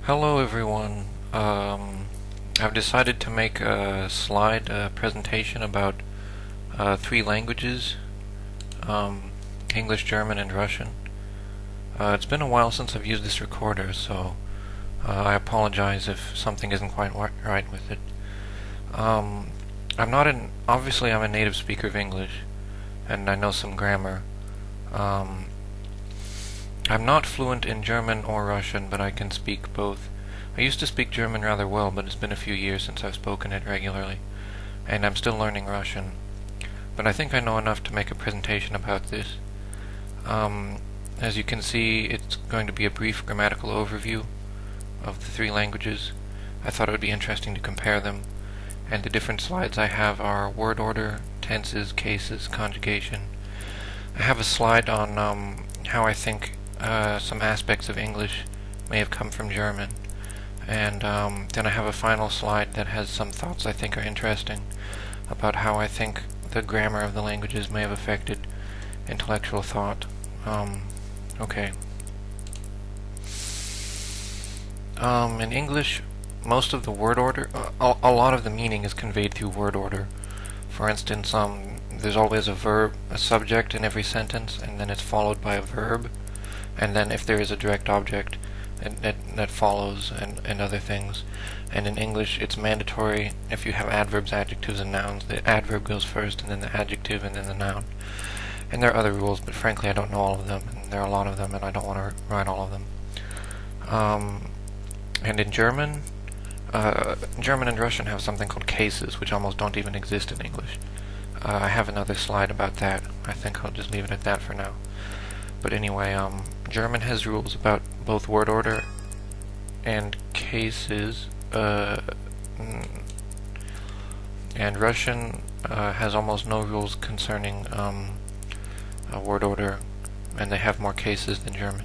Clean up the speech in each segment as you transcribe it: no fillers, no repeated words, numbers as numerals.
Hello everyone. I've decided to make a slide presentation about three languages, English, German, and Russian. It's been a while since I've used this recorder, so I apologize if something isn't quite right with it. Obviously I'm a native speaker of English, and I know some grammar. I'm not fluent in German or Russian, but I can speak both. I used to speak German rather well, but it's been a few years since I've spoken it regularly, and I'm still learning Russian. But I think I know enough to make a presentation about this. As you can see, it's going to be a brief grammatical overview of the three languages. I thought it would be interesting to compare them, and the different slides I have are word order, tenses, cases, conjugation. I have a slide on how I think some aspects of English may have come from German, and then I have a final slide that has some thoughts I think are interesting about how I think the grammar of the languages may have affected intellectual thought. Okay. In English, most of the word order, a lot of the meaning is conveyed through word order. For instance, there's always a verb, a subject in every sentence, and then it's followed by a verb, and then if there is a direct object, that follows, and other things. And in English, it's mandatory if you have adverbs, adjectives, and nouns. The adverb goes first, and then the adjective, and then the noun. And there are other rules, but frankly I don't know all of them, and there are a lot of them, and I don't want to write all of them. And in German, German and Russian have something called cases, which almost don't even exist in English. I have another slide about that. I think I'll just leave it at that for now. But anyway, German has rules about both word order and cases, and Russian has almost no rules concerning word order, and they have more cases than German.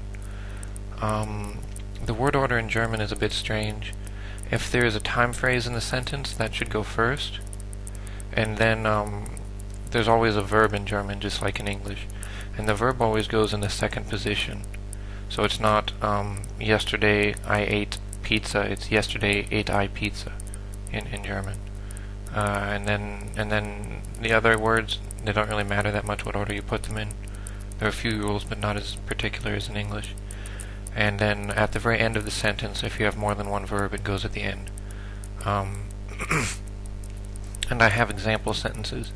The word order in German is a bit strange. If there is a time phrase in the sentence, that should go first, and then there's always a verb in German, just like in English, and the verb always goes in the second position. So it's not yesterday I ate pizza, it's yesterday ate I pizza in German. And then the other words, they don't really matter that much what order you put them in. There are a few rules, but not as particular as in English. And then at the very end of the sentence, if you have more than one verb, it goes at the end. And I have example sentences.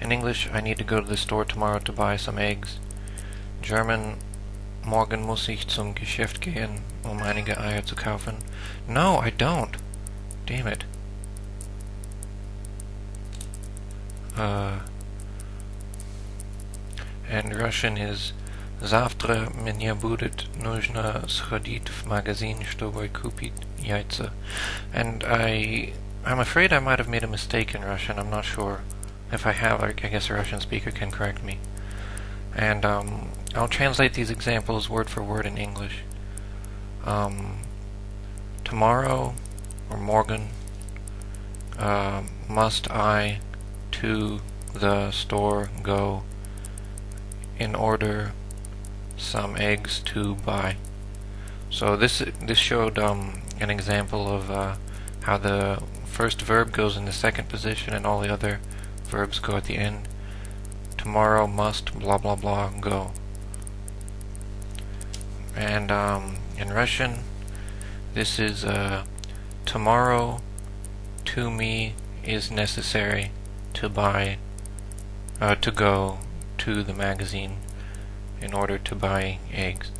In English, I need to go to the store tomorrow to buy some eggs. German, morgen muss ich zum Geschäft gehen, einige Eier zu kaufen. No, I don't. Damn it. And Russian is Завтра мне будет нужно сходить в магазин, чтобы купить яйца. And I'm afraid I might have made a mistake in Russian. I'm not sure. If I have, I guess a Russian speaker can correct me. And I'll translate these examples word for word in English. Tomorrow, or morgen, must I to the store go in order some eggs to buy. So this showed an example of how the first verb goes in the second position and all the other verbs go at the end. Tomorrow must blah blah blah go. And in Russian, this is tomorrow to me is necessary to buy to go to the magazine in order to buy eggs.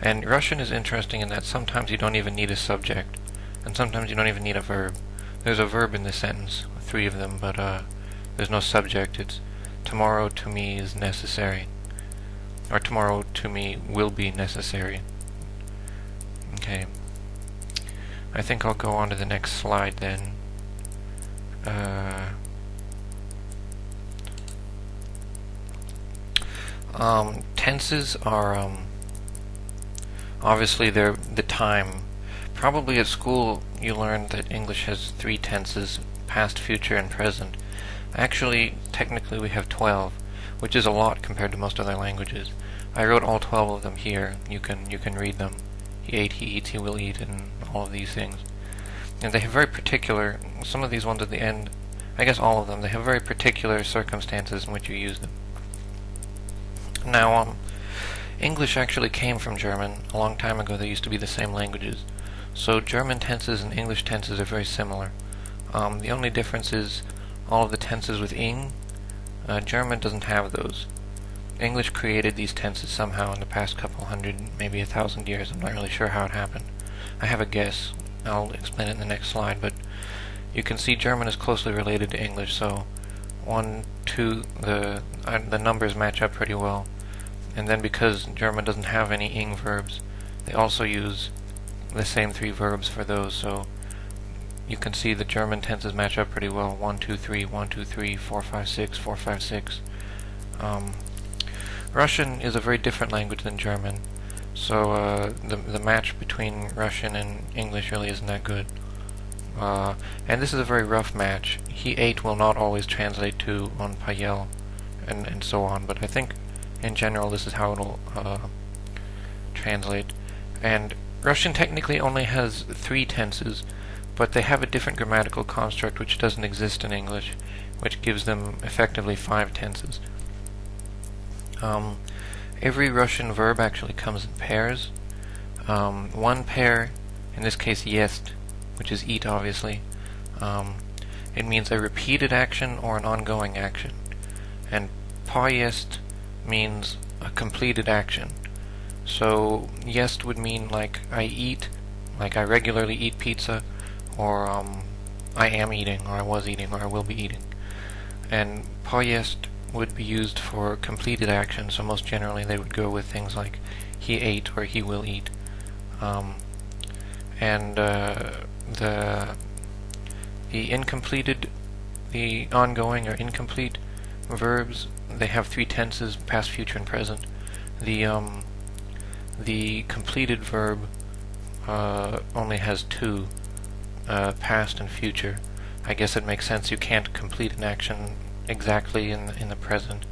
And Russian is interesting in that sometimes you don't even need a subject, and sometimes you don't even need a verb. There's a verb in the sentence, 3 of them, but there's no subject. It's tomorrow to me is necessary, or tomorrow to me will be necessary. Okay. I think I'll go on to the next slide then. Tenses are obviously they're the time. Probably at school you learned that English has 3 tenses: past, future, and present. Actually, technically we have 12, which is a lot compared to most other languages. I wrote all 12 of them here. You can read them. he ate, he eats, he will eat, and all of these things. And they have very particular, some of these ones at the end, I guess all of them, they have very particular circumstances in which you use them. Now, English actually came from German. A long time ago they used to be the same languages. So German tenses and English tenses are very similar. The only difference is all of the tenses with ing. German doesn't have those. English created these tenses somehow in the past couple hundred, maybe 1,000 years. I'm not really sure how it happened. I have a guess. I'll explain it in the next slide, but you can see German is closely related to English, so 1, 2, the numbers match up pretty well. And then because German doesn't have any ing verbs, they also use the same 3 verbs for those, so you can see the German tenses match up pretty well. 1, 2, 3, 1, 2, 3, 4, 5, 6, 4, 5, 6. Russian is a very different language than German, so the match between Russian and English really isn't that good. And this is a very rough match. He ate will not always translate to on payel, and so on, but I think in general this is how it'll translate. And Russian technically only has 3 tenses, but they have a different grammatical construct which doesn't exist in English, which gives them effectively 5 tenses. Every Russian verb actually comes in pairs. One pair, in this case jest, which is eat obviously, it means a repeated action or an ongoing action. And poyest means a completed action. So jest would mean like I eat, like I regularly eat pizza, or I am eating, or I was eating, or I will be eating. And poyest would be used for completed action, so most generally they would go with things like he ate or he will eat. The incompleted, the ongoing or incomplete verbs, they have 3 tenses, past, future, and present. The completed verb only has 2, past and future. I guess it makes sense. You can't complete an action exactly in the present.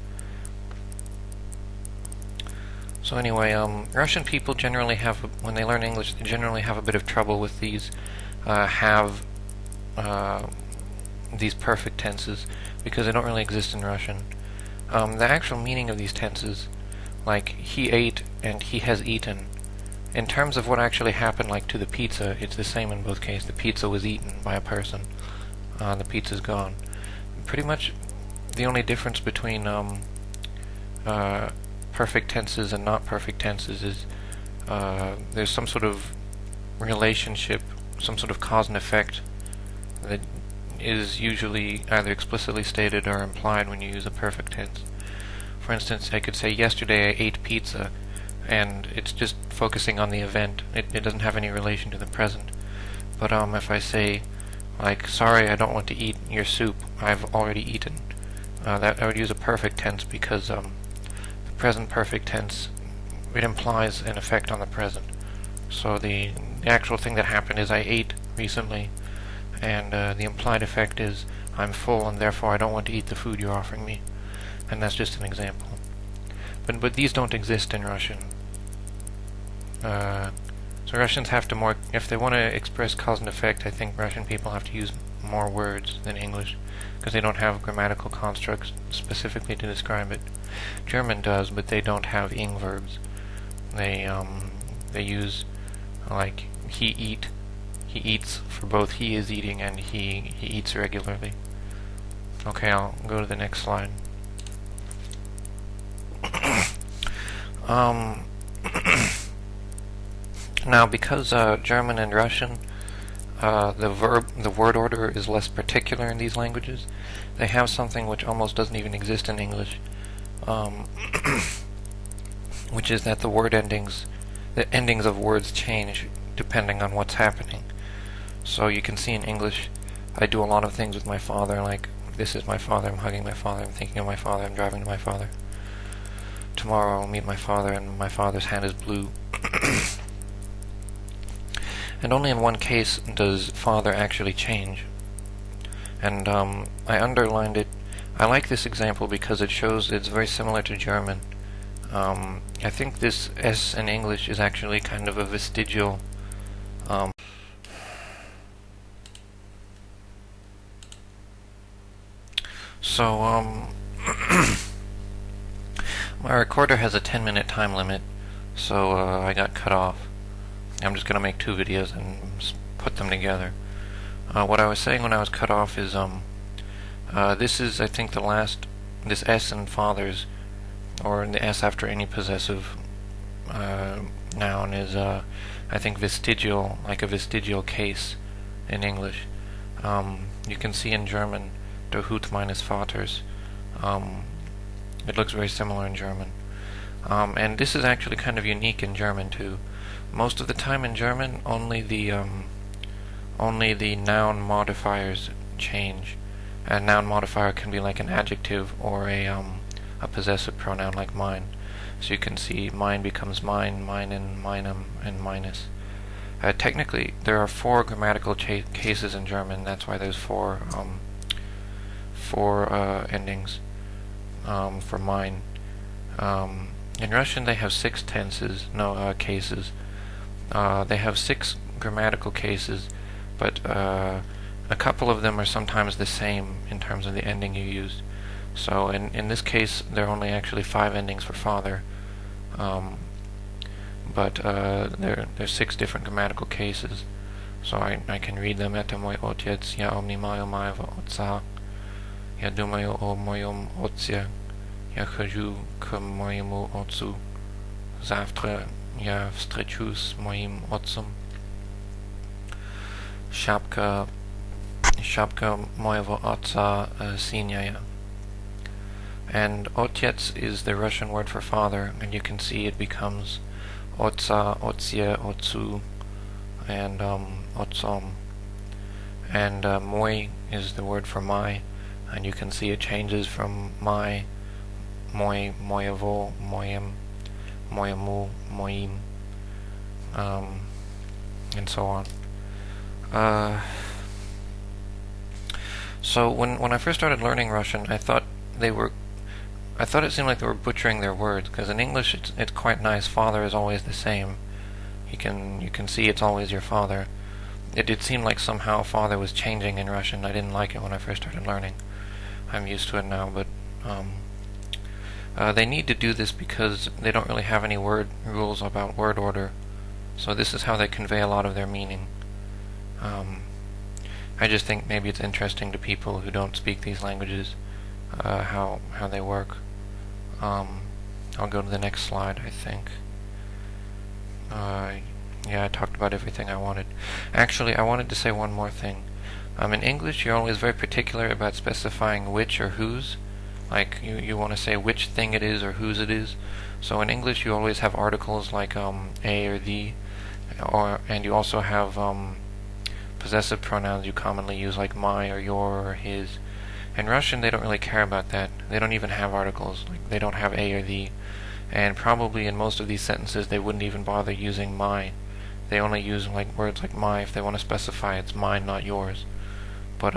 So anyway, Russian people generally have, when they learn English, they generally have a bit of trouble with these these perfect tenses, because they don't really exist in Russian. The actual meaning of these tenses, like he ate and he has eaten, in terms of what actually happened, like to the pizza, it's the same in both cases. The pizza was eaten by a person. The pizza's gone. Pretty much the only difference between perfect tenses and not perfect tenses is there's some sort of relationship, some sort of cause and effect that is usually either explicitly stated or implied when you use a perfect tense. For instance, I could say, yesterday I ate pizza, and it's just focusing on the event. It doesn't have any relation to the present. But if I say, like, sorry, I don't want to eat your soup, I've already eaten, that I would use a perfect tense, because the present perfect tense, it implies an effect on the present. So the actual thing that happened is I ate recently, and the implied effect is I'm full and therefore I don't want to eat the food you're offering me. And that's just an example. But these don't exist in Russian. So Russians have to more, if they want to express cause and effect, I think Russian people have to use more words than English, because they don't have grammatical constructs specifically to describe it. German does, but they don't have ing verbs. They use, like, he eats for both he is eating and he eats regularly. Okay, I'll go to the next slide. Now, because German and Russian, the word order is less particular in these languages, they have something which almost doesn't even exist in English, which is that the endings of words change depending on what's happening. So you can see in English, I do a lot of things with my father, like, this is my father, I'm hugging my father, I'm thinking of my father, I'm driving to my father. Tomorrow I'll meet my father and my father's hand is blue. And only in one case does father actually change. And I underlined it. I like this example because it shows it's very similar to German. I think this S in English is actually kind of a vestigial. Um, so, my recorder has a 10-minute time limit, so I got cut off. I'm just gonna make 2 videos and put them together. What I was saying when I was cut off is, this is, I think, this S in fathers, or the S after any possessive noun is, I think, vestigial, like a vestigial case in English. You can see in German, der Hut meines Vaters. It looks very similar in German. And this is actually kind of unique in German too. Most of the time in German, only the noun modifiers change. A noun modifier can be like an adjective or a possessive pronoun like mine. So you can see mine becomes mine, meinen, meinem, and minus. Technically, there are 4 grammatical cases in German. That's why there's 4 endings for mine. In Russian, they have 6 cases. They have 6 grammatical cases, but a couple of them are sometimes the same in terms of the ending you use. So in this case, there are only actually 5 endings for father, but there's 6 different grammatical cases. So I can read them. Это мой отец, я обнимаю моего отца, я думаю о моем отце, я хожу к моему отцу, завтра я встречусь с моим отцом. Шапка моего отца синяя. And otец is the Russian word for father, and you can see it becomes otca, otsie, otsu, and otsom. And moi is the word for my, and you can see it changes from my, moi, moyevo, moyem, moyemu, moyim, and so on. So when I first started learning Russian, I thought it seemed like they were butchering their words, because in English it's quite nice. Father is always the same. You can see it's always your father. It did seem like somehow father was changing in Russian. I didn't like it when I first started learning. I'm used to it now, but they need to do this because they don't really have any rules about word order. So this is how they convey a lot of their meaning. I just think maybe it's interesting to people who don't speak these languages, how they work. I'll go to the next slide, I think. Yeah, I talked about everything I wanted. Actually, I wanted to say one more thing. In English, you're always very particular about specifying which or whose. Like, you want to say which thing it is or whose it is. So in English, you always have articles like a or the, and you also have possessive pronouns you commonly use like my or your or his. In Russian, they don't really care about that. They don't even have articles. Like, they don't have a or the. And probably in most of these sentences, they wouldn't even bother using my. They only use words like my if they want to specify it's mine, not yours. But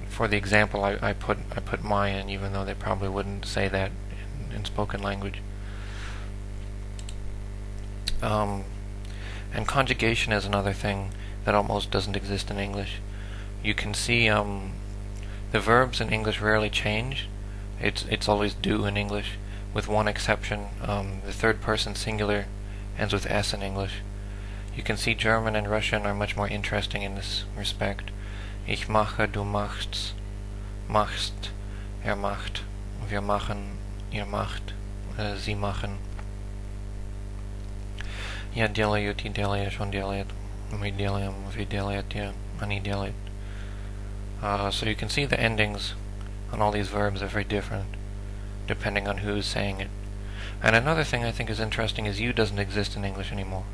for the example, I put my in, even though they probably wouldn't say that in spoken language. And conjugation is another thing that almost doesn't exist in English. You can see the verbs in English rarely change. It's always do in English, with one exception. The third person singular ends with s in English. You can see German and Russian are much more interesting in this respect. Ich mache, du machst, machst, er macht, wir machen, ihr macht, sie machen. Я делаю, ты делаешь, он делает, мы делаем, вы делаете, они делают. So you can see the endings on all these verbs are very different, depending on who's saying it. And another thing I think is interesting is you doesn't exist in English anymore.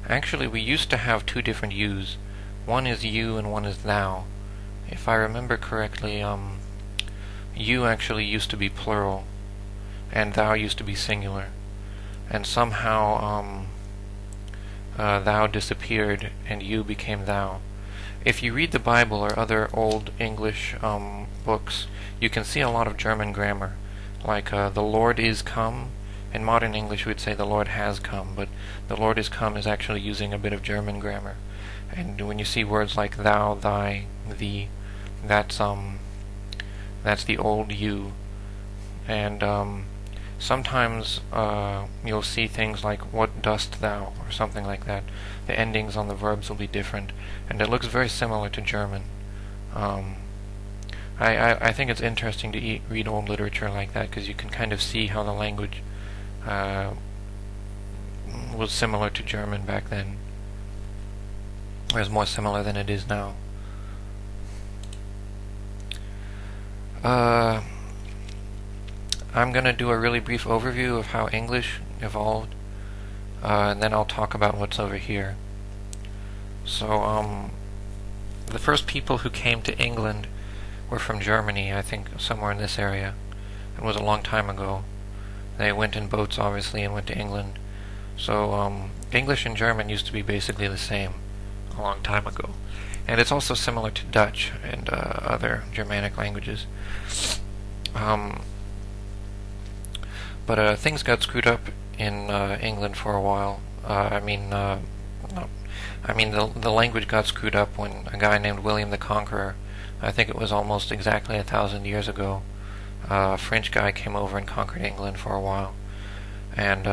Actually, we used to have 2 different yous. One is you and one is thou. If I remember correctly, you actually used to be plural, and thou used to be singular. And somehow thou disappeared and you became thou. If you read the Bible or other old English books, you can see a lot of German grammar. Like the Lord is come in modern English we'd say the Lord has come, but the Lord is come is actually using a bit of German grammar. And when you see words like thou, thy, thee, that's the old you. And sometimes you'll see things like what dost thou, or something like that. The endings on the verbs will be different, and it looks very similar to German. I think it's interesting to read old literature like that, because you can kind of see how the language was similar to German back then. Or is more similar than it is now. I'm going to do a really brief overview of how English evolved, and then I'll talk about what's over here. So, the first people who came to England were from Germany, I think somewhere in this area. It was a long time ago. They went in boats, obviously, and went to England. So, English and German used to be basically the same a long time ago. And it's also similar to Dutch and other Germanic languages. But things got screwed up in England for a while. The language got screwed up when a guy named William the Conqueror, I think it was almost exactly 1,000 years ago, a French guy came over and conquered England for a while. And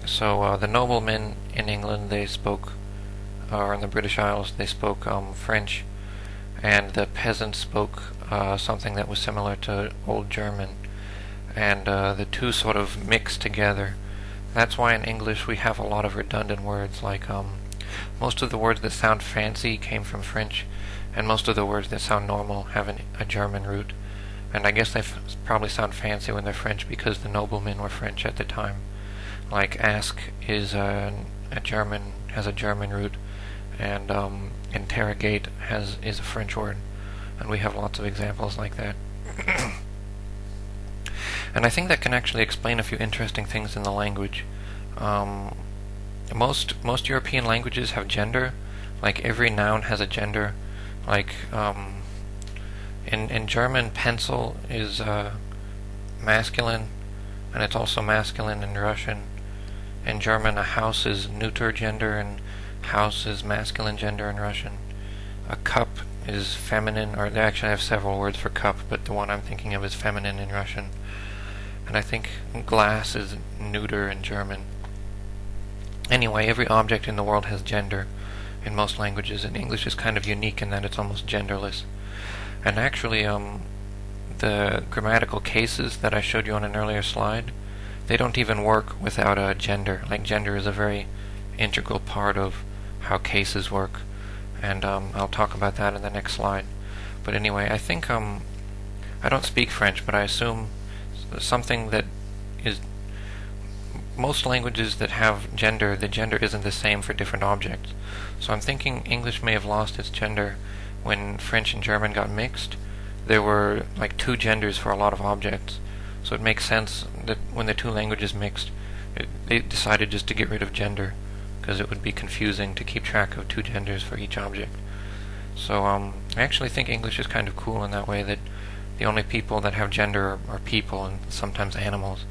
so the noblemen in England, they spoke, or in the British Isles, they spoke French, and the peasants spoke something that was similar to Old German, and the two sort of mixed together. That's why in English we have a lot of redundant words, like most of the words that sound fancy came from French, and most of the words that sound normal have a German root. And I guess they probably sound fancy when they're French because the noblemen were French at the time. Like ask is has a German root, and interrogate is a French word, and we have lots of examples like that. And I think that can actually explain a few interesting things in the language. Most European languages have gender, like every noun has a gender. Like in German, pencil is masculine, and it's also masculine in Russian. In German, a house is neuter gender, and house is masculine gender in Russian. A cup is feminine, or they actually have several words for cup, but the one I'm thinking of is feminine in Russian. And I think glass is neuter in German. Anyway, every object in the world has gender in most languages, and English is kind of unique in that it's almost genderless. And actually, the grammatical cases that I showed you on an earlier slide, they don't even work without a gender. Like, gender is a very integral part of how cases work, and I'll talk about that in the next slide. But anyway, I think I don't speak French, but I assume something that is most languages that have gender, the gender isn't the same for different objects. So I'm thinking English may have lost its gender when French and German got mixed. There were like two genders for a lot of objects. So it makes sense that when the two languages mixed, they decided just to get rid of gender, because it would be confusing to keep track of two genders for each object. So I actually think English is kind of cool in that way, that the only people that have gender are people and sometimes animals.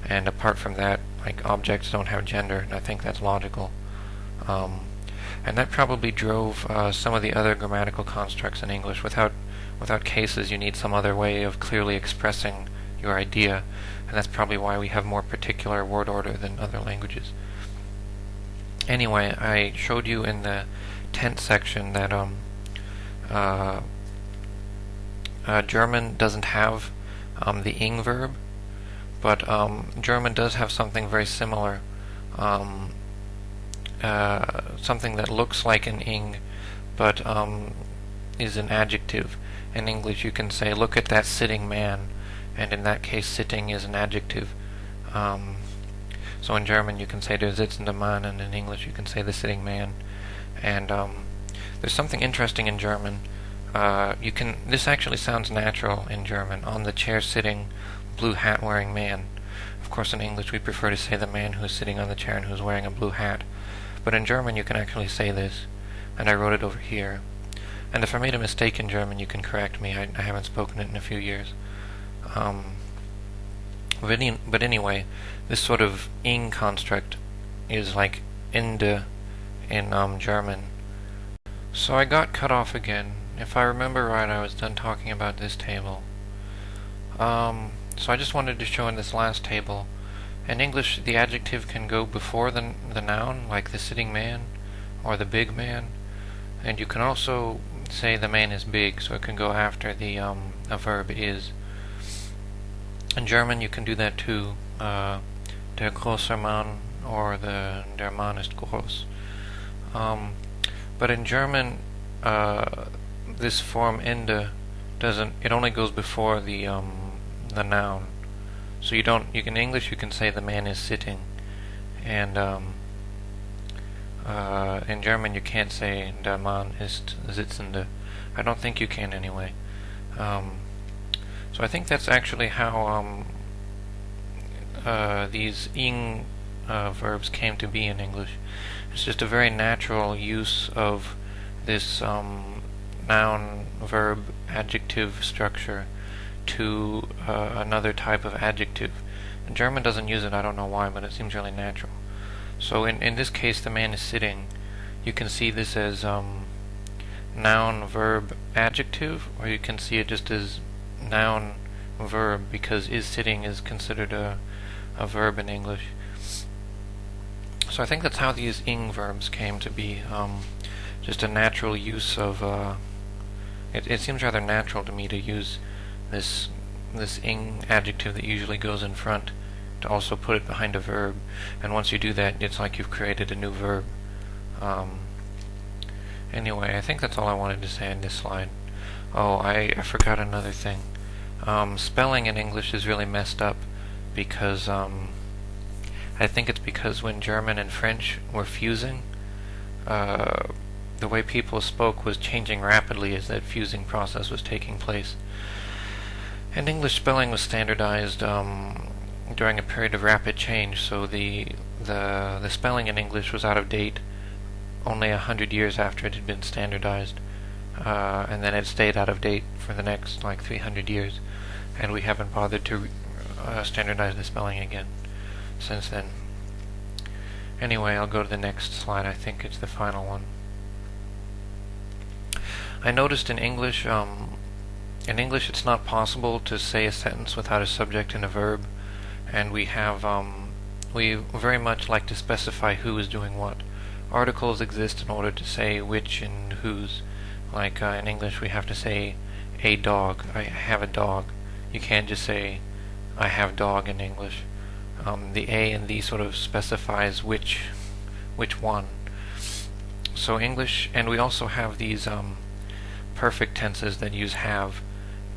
And apart from that, like, objects don't have gender, and I think that's logical. And that probably drove some of the other grammatical constructs in English. Without cases, you need some other way of clearly expressing your idea, and that's probably why we have more particular word order than other languages. Anyway, I showed you in the tense section that German doesn't have the ing verb, but German does have something very similar, something that looks like an ing, but is an adjective. In English you can say, look at that sitting man, and in that case sitting is an adjective. So in German you can say der sitzende Mann, and in English you can say the sitting man. And there's something interesting in German. This actually sounds natural in German. On the chair sitting, blue hat wearing man. Of course in English we prefer to say the man who's sitting on the chair and who's wearing a blue hat. But in German you can actually say this, and I wrote it over here. And if I made a mistake in German, you can correct me. I haven't spoken it in a few years. But anyway, this sort of ing construct is like Ende in German. So I got cut off again. If I remember right, I was done talking about this table. So I just wanted to show in this last table, in English the adjective can go before the noun, like the sitting man or the big man, and you can also say the man is big, so it can go after the a verb is. In German you can do that too, der große Mann or der Mann ist groß. But in German, this form Ende it only goes before the noun. So you in English you can say the man is sitting, and in German you can't say der Mann ist sitzende. I don't think you can anyway. So I think that's actually how these ing verbs came to be in English. It's just a very natural use of this noun, verb, adjective structure to another type of adjective. German doesn't use it, I don't know why, but it seems really natural. So in this case, the man is sitting. You can see this as noun, verb, adjective, or you can see it just as noun, verb, because is sitting is considered a verb in English. So I think that's how these ing verbs came to be, just a natural use of, it seems rather natural to me to use this ing adjective that usually goes in front to also put it behind a verb, and once you do that it's like you've created a new verb. Anyway, I think that's all I wanted to say in this slide. Oh, I forgot another thing. Spelling in English is really messed up because I think it's because when German and French were fusing, the way people spoke was changing rapidly as that fusing process was taking place. And English spelling was standardized during a period of rapid change, so the spelling in English was out of date only 100 years after it had been standardized, and then it stayed out of date for the next 300 years, and we haven't bothered to standardize the spelling again since then. Anyway, I'll go to the next slide. I think it's the final one. I noticed in English it's not possible to say a sentence without a subject and a verb, and we very much like to specify who is doing what. Articles exist in order to say which and whose. Like in English we have to say a dog. I have a dog. You can't just say I have dog in English. The a and the sort of specifies which one. So English, and we also have these perfect tenses that use have,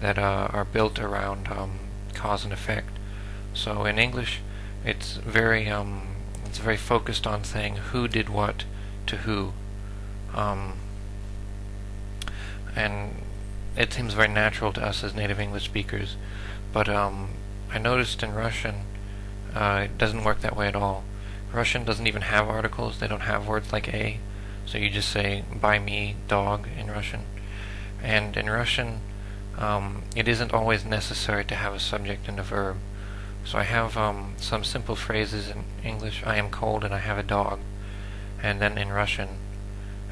that are built around cause and effect. So in English, it's very focused on saying who did what to who, and it seems very natural to us as native English speakers. But I noticed in Russian it doesn't work that way at all. Russian doesn't even have articles. They don't have words like a, so you just say by me dog in Russian. And in Russian, it isn't always necessary to have a subject and a verb. So I have some simple phrases in English: I am cold and I have a dog, and then in Russian.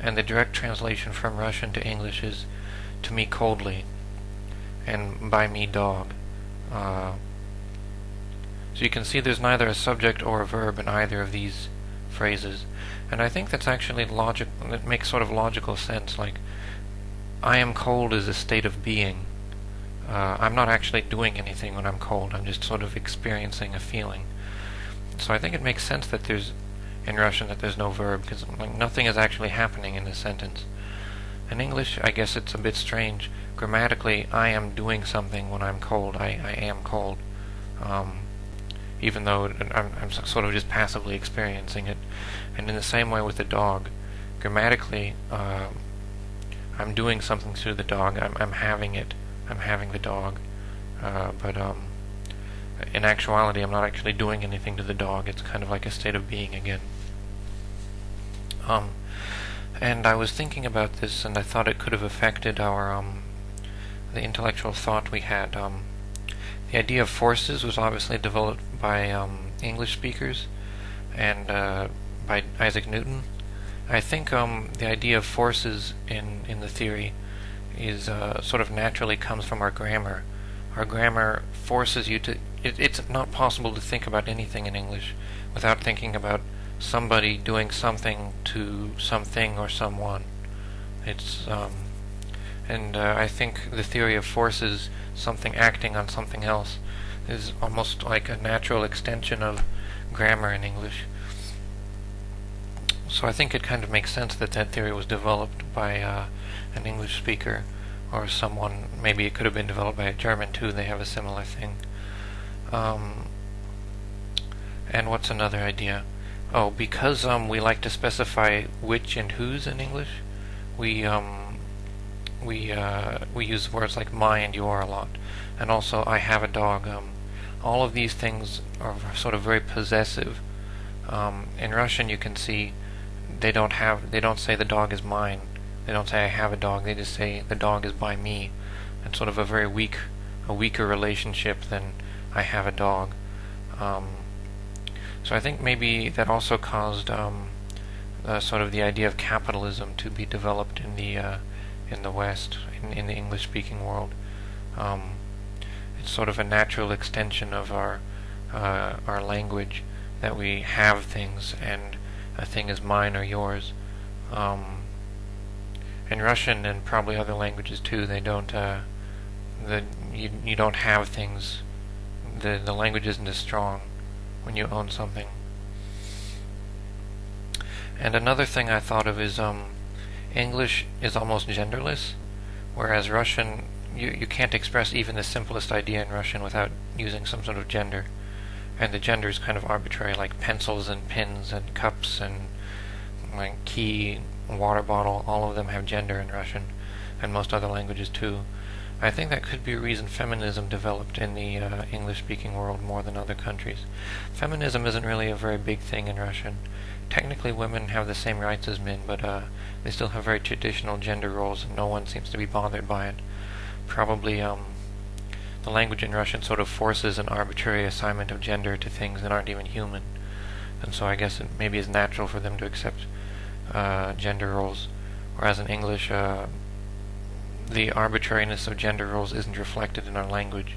And the direct translation from Russian to English is to me coldly and by me dog. So you can see there's neither a subject or a verb in either of these phrases. And I think that's actually logic. It makes sort of logical sense. Like, I am cold is a state of being. I'm not actually doing anything when I'm cold. I'm just sort of experiencing a feeling. So I think it makes sense that in Russian that there's no verb, because nothing is actually happening in this sentence. In English, I guess it's a bit strange. Grammatically, I am doing something when I'm cold. I am cold. Even though I'm sort of just passively experiencing it. And in the same way with the dog, grammatically, I'm doing something to the dog. I'm having it. I'm having the dog. But in actuality, I'm not actually doing anything to the dog. It's kind of like a state of being again. And I was thinking about this, and I thought it could have affected our the intellectual thought we had. The idea of forces was obviously developed by English speakers and by Isaac Newton. I think the idea of forces in the theory is sort of naturally comes from our grammar. Our grammar forces you to. It's not possible to think about anything in English without thinking about somebody doing something to something or someone. It's and I think the theory of forces, something acting on something else, is almost like a natural extension of grammar in English. So I think it kind of makes sense that that theory was developed by an English speaker or someone. Maybe it could have been developed by a German too. They have a similar thing. And what's another idea? Oh, because we like to specify which and whose in English, we use words like my and your a lot, and also I have a dog. All of these things are sort of very possessive. In Russian, you can see they don't say the dog is mine. They don't say I have a dog. They just say the dog is by me. It's sort of a weaker relationship than I have a dog. So I think maybe that also caused sort of the idea of capitalism to be developed in the West, in the English-speaking world. It's sort of a natural extension of our language that we have things and a thing is mine or yours. In Russian and probably other languages too, they don't. You don't have things. The language isn't as strong when you own something. And another thing I thought of is English is almost genderless, whereas Russian, you can't express even the simplest idea in Russian without using some sort of gender. And the gender is kind of arbitrary, like pencils and pins and cups and like key, water bottle, all of them have gender in Russian, and most other languages too. I think that could be a reason feminism developed in the English-speaking world more than other countries. Feminism isn't really a very big thing in Russian. Technically, women have the same rights as men, but they still have very traditional gender roles, and no one seems to be bothered by it. Probably the language in Russian sort of forces an arbitrary assignment of gender to things that aren't even human, and so I guess it maybe is natural for them to accept gender roles, whereas in English the arbitrariness of gender roles isn't reflected in our language.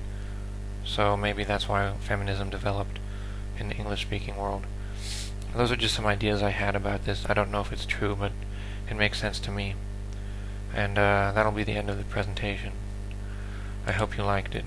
So maybe that's why feminism developed in the English-speaking world. Those are just some ideas I had about this. I don't know if it's true, but it makes sense to me. And that'll be the end of the presentation. I hope you liked it.